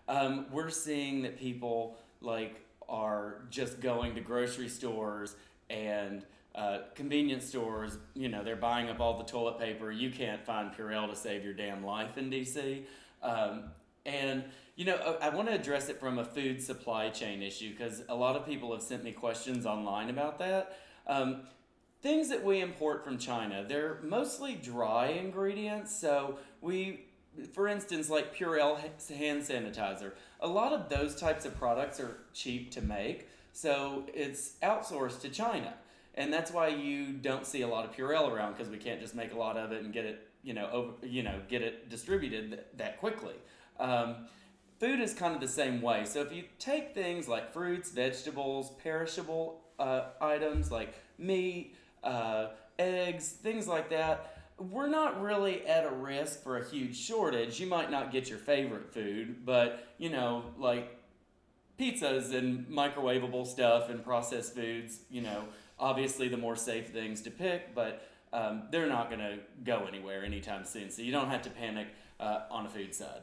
We're seeing that people like are just going to grocery stores and convenience stores. You know, they're buying up all the toilet paper. You can't find Purell to save your damn life in DC. Um, and I want to address it from a food supply chain issue because a lot of people have sent me questions online about that. Um, Things that we import from China, they're mostly dry ingredients. So for instance, like Purell hand sanitizer, a lot of those types of products are cheap to make. So it's outsourced to China. And that's why you don't see a lot of Purell around because we can't just make a lot of it and get it, get it distributed that quickly. Um, Food is kind of the same way. So if you take things like fruits, vegetables, perishable items like meat, eggs, things like that, we're not really at a risk for a huge shortage. You might not get your favorite food, but like pizzas and microwavable stuff and processed foods, obviously the more safe things to pick, but they're not going to go anywhere anytime soon. So you don't have to panic on a food side.